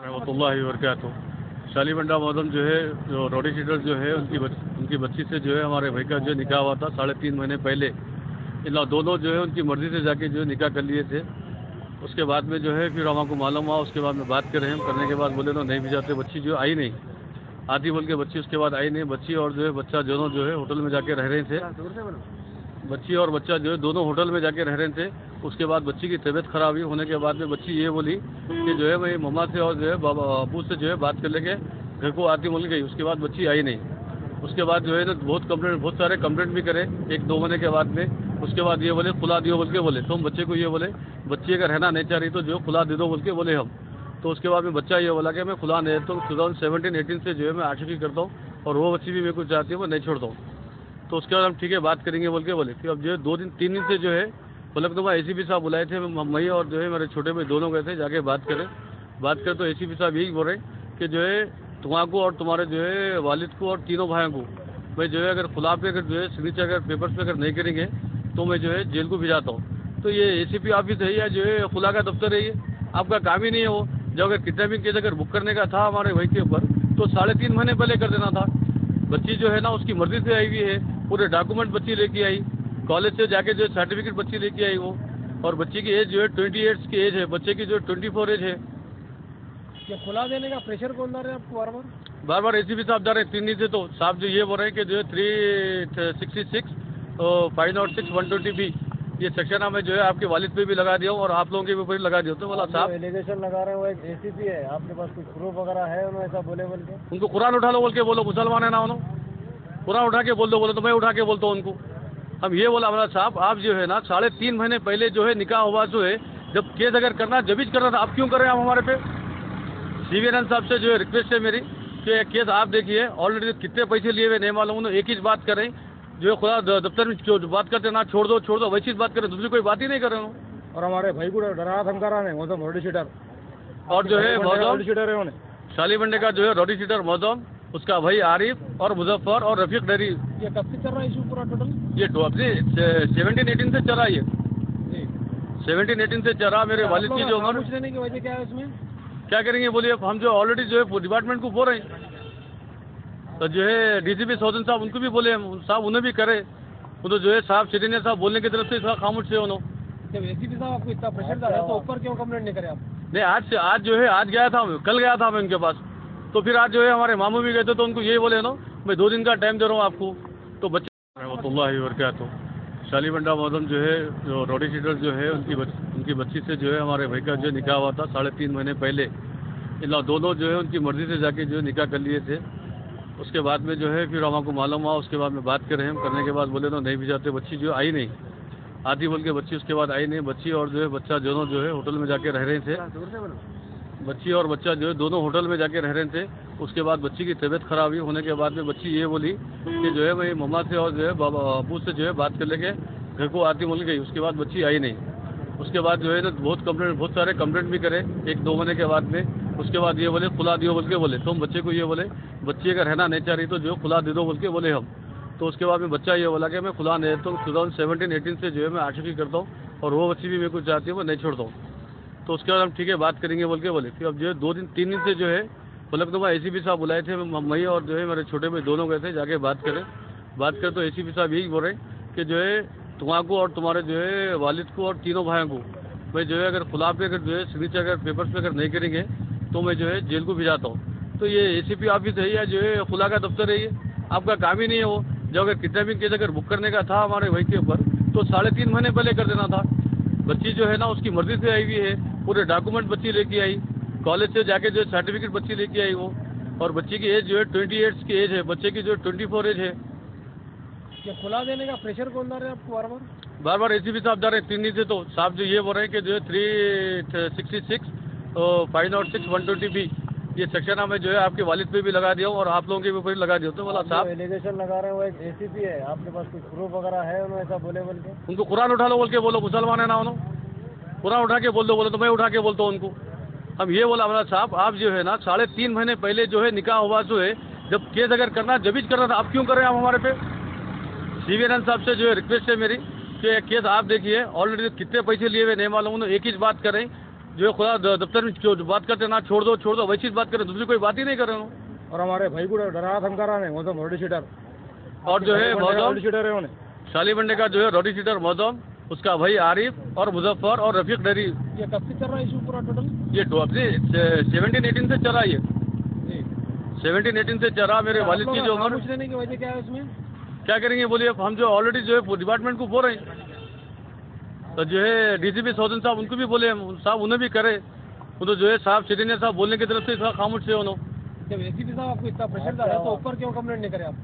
रहमतुल्लाहि व बरकातुहू। शालीबंडा मोहम्मद जो है, जो रोडी शीटर जो है, उनकी बच्ची से जो है हमारे भाई का जो निकाह हुआ था 3.5 महीने पहले। इन दोनों जो है उनकी मर्ज़ी से जाके जो निकाह कर लिए थे। उसके बाद में जो है फिर हमको मालूम हुआ, उसके बाद में बात करें, हम करने के बाद बोले तो नहीं भी जाते, बच्ची जो आई नहीं, आती बोल के बच्ची उसके बाद आई नहीं। बच्ची और जो है बच्चा दोनों जो है होटल में जाके रह रहे थे। बच्ची और बच्चा जो है दोनों होटल में जाके रह रहे थे। उसके बाद बच्ची की तबीयत खराब हुई, होने के बाद में बच्ची ये बोली कि जो है भाई मम्मा से और जो है बाबा अबू से जो है बात कर लेके घर को आती बोल गई। उसके बाद बच्ची आई नहीं। उसके बाद जो है ना बहुत सारे कंप्लेंट भी करे 1-2 महीने के बाद में। उसके बाद ये बोले खुला दियो बोल के बोले, तो हम बच्चे को ये बोले बच्ची अगर रहना नहीं चाह रही तो जो खुला दे दो बोल के बोले हम। तो उसके बाद में बच्चा ये बोला कि मैं खुला नहीं देता हूँ, 2017-18 से जो है मैं आशिकी करता हूँ और वो बच्ची भी मेरे को चाहती है, मैं नहीं छोड़ता हूँ। तो उसके बाद हम ठीक है बात करेंगे बोल के बोले। फिर अब जो है 2-3 दिन से जो है फलकनुमा ACP साहब बुलाए थे, मम्मी और जो है मेरे छोटे भाई दोनों गए थे, जाके बात करें तो ACP साहब यही बोल रहे कि जो है तुम्हारा और तुम्हारे जो है वालिद को और तीनों भाइयों को मैं जो है अगर खुला पे अगर जो है सिग्नेचर अगर पेपर्स पे अगर नहीं करेंगे तो मैं जो है जेल को भिजाता हूँ। तो ये ACP ऑफिस है या जो है खुला का दफ्तर है, ये आपका काम ही नहीं है। वो जब अगर किडनैपिंग केस अगर बुक करने का था हमारे भाई के ऊपर तो 3.5 महीने पहले कर देना था। बच्ची जो है ना उसकी मर्जी से आई हुई है, पूरे डॉक्यूमेंट बच्ची लेके आई, कॉलेज से जाके जो सर्टिफिकेट बच्ची लेके आई वो। और बच्ची की एज जो है 28 की एज है, बच्चे की जो 24 एज है। ये खुला देने का प्रेशर कौन डाल रहे हैं आपको बार बार ACP साहब जा रहे हैं 3 दिन से। तो साहब जो ये बोल रहे हैं कि जो है 366 506 120B ये सेक्शन हमें जो है आपके वालिद पे भी लगा दिया और आप लोगों के ऊपर भी लगा दिया। तो बोला साहब एलिगेशन लगा रहे हैं वो एक ACP है, आपके पास कुछ प्रूफ वगैरह है उन्होंने ऐसा बोले बोल के? उनको कुरान उठा लो बोल के बोलो, मुसलमान है ना उन्होंने, कुरान उठा के बोल दो बोले तो मैं उठा के बोलता हूँ उनको। हम ये बोला हमारा साहब आप जो है ना 3.5 महीने पहले जो है निकाह हुआ जो है, जब केस अगर करना जब करना था, आप क्यों कर रहे हैं आप हमारे पे? CBN साहब से जो है रिक्वेस्ट है मेरी कि केस आप देखिए, ऑलरेडी कितने पैसे लिए हुए नहीं मालूम, उन्होंने एक ही बात करें जो है खुदा दफ्तर में जो बात करते ना छोड़ दो वैसी बात करें, दूसरी कोई बात ही नहीं कर रहे हो। और हमारे भाई को डरा धमका रहा है वो तो रोडी शीटर और जो है रोडी शीटर है उन्हें शालीबंडे का जो है रोडी शीटर मौजूद, उसका भाई आरिफ और मुजफ्फर और रफीक डरी। ये कब से चल रहा है इशू पूरा टोटल? ये 17-18 से चला, ये 17-18 से चला। मेरे वालिद की जो कुछ लेने की वजह क्या है इसमें? क्या करेंगे बोलिए, हम जो ऑलरेडी जो है डिपार्टमेंट को बोल रहे हैं, तो जो है DCP सौदन साहब उनको भी बोले साहब उन्हें भी करे, वो तो जो है साहब सीनियर साहब बोलने की तरफ से थोड़ा खामोश है उन्होंने। जब ACP साहब आपको इतना प्रेशर डाला तो ऊपर क्यों कंप्लेंट नहीं करे आप? नहीं आज जो है आज गया था, कल गया था मैं उनके पास, तो फिर आज जो है हमारे मामू भी गए थे, तो उनको यही बोले ना मैं 2 दिन का टाइम दे रहा हूँ आपको। तो बच्चे रहमतुल्लाहि व बरकातुहू। शालीबंडा मोहम्मद जो है, जो रोडी शीटर जो है, उनकी बच्ची से जो है हमारे भाई का जो निकाह हुआ था 3.5 महीने पहले। इन दोनों जो है उनकी मर्ज़ी से जाके जो निकाह कर लिए थे। उसके बाद में जो है फिर हमको मालूम हुआ, उसके बाद में बात करें, हम करने के बाद बोले तो नहीं भी जाते, बच्ची जो आई नहीं, आती बोल के बच्ची उसके बाद आई नहीं। बच्ची और जो है बच्चा दोनों जो है होटल में जाके रह रहे थे। बच्ची और बच्चा जो है दोनों होटल में जाके रह रहे थे। उसके बाद बच्ची की तबीयत खराब हुई, होने के बाद में बच्ची ये बोली कि जो है भाई मम्मा से और जो है बाबा अबू से जो है बात कर लेके घर को आती बोल गई। उसके बाद बच्ची आई नहीं। उसके बाद जो है ना बहुत सारे कंप्लेंट भी करे 1-2 महीने के बाद में। उसके बाद ये बोले खुला दियो बोल के बोले, तो हम बच्चे को ये बोले बच्ची अगर रहना नहीं चाह रही तो जो खुला दे दो बोल के बोले हम। तो उसके बाद में बच्चा ये बोला कि मैं खुला नहीं देता हूँ, 2017-18 से जो है मैं आशिकी करता हूँ और वो बच्ची भी मेरे को चाहती है, मैं नहीं छोड़ता हूँ। तो उसके बाद हम ठीक है बात करेंगे बोल के बोले। फिर अब जो है 2-3 दिन से जो है फलकनुमा ACP साहब बुलाए थे, मम्मी और जो है मेरे छोटे भाई दोनों गए थे, जाके बात करें तो ACP साहब यही बोल रहे कि जो है तुम्हारा और तुम्हारे जो है वालिद को और तीनों भाइयों को मैं जो है अगर खुला पे अगर जो है सिग्नेचर अगर पेपर्स पे अगर नहीं करेंगे तो मैं जो है जेल को भिजाता हूँ। तो ये ACP ऑफिस है या जो है खुला का दफ्तर है, ये आपका काम ही नहीं है। वो जब अगर किडनैपिंग केस अगर बुक करने का था हमारे भाई के ऊपर तो 3.5 महीने पहले कर देना था। बच्ची जो है ना उसकी मर्जी से आई हुई है, पूरे डॉक्यूमेंट बच्ची लेके आई, कॉलेज से जाके जो सर्टिफिकेट बच्ची लेके आई वो। और बच्ची की एज जो है 28 की एज है, बच्चे की जो 24 एज है। ये खुला देने का प्रेशर कौन डाल रहे हैं आपको बार ACP साहब जा रहे हैं 3 दिन से। तो साहब जो ये बोल रहे हैं कि जो है 366 506 120B ये सेक्शन हमें जो है आपके वालिद पे भी लगा दिया और आप लोगों के ऊपर भी लगा दिया। तो बोला साहब एलिगेशन लगा रहे हैं वो एक ACP है, आपके पास कुछ प्रूफ वगैरह है उन्होंने ऐसा बोले बोल के? उनको कुरान उठा लो बोल के बोलो, मुसलमान है ना उन्होंने, कुरान उठा के बोल दो बोले तो मैं उठा के बोलता हूँ उनको। हम ये बोला हमारा साहब आप जो है ना 3.5 महीने पहले जो है निकाह हुआ जो है, जब केस अगर करना जब करना था, आप क्यों कर रहे हैं आप हमारे पे? CBN साहब से जो है रिक्वेस्ट है मेरी कि केस आप देखिए, ऑलरेडी कितने पैसे लिए हुए नहीं मालूम, उन्होंने एक ही बात करें जो है खुदा दफ्तर में जो बात करते हैं ना, छोड़ दो वैसी बात करें, दूसरी कोई बात ही नहीं कर रहे हो। और हमारे भाई को डरा धमका रहे मौजम रोडी शीटर, और जो है रोडी शीटर है उन्हें शालीबंडे का जो है रोडी शीटर मौजम, उसका भाई आरिफ और मुजफ्फर और रफीक डरी। ये कब से चल रहा है इशू पूरा टोटल? ये 17-18 से चला, ये 17-18 से चला। मेरे वालिद की जो उम्र, कुछ लेने की वजह क्या है उसमें? क्या करेंगे बोलिए, हम जो ऑलरेडी जो है डिपार्टमेंट को बोल रहे हैं, तो जो है डीजीपी सौदन साहब उनको भी बोले साहब उन्हें भी करे, वो तो जो है साहब सीनियर साहब बोलने की तरफ से थोड़ा खामोश से उन्होंने। जब एसीपी साहब आपको इतना प्रेशर डाला तो ऊपर क्यों कंप्लेंट नहीं करे आप?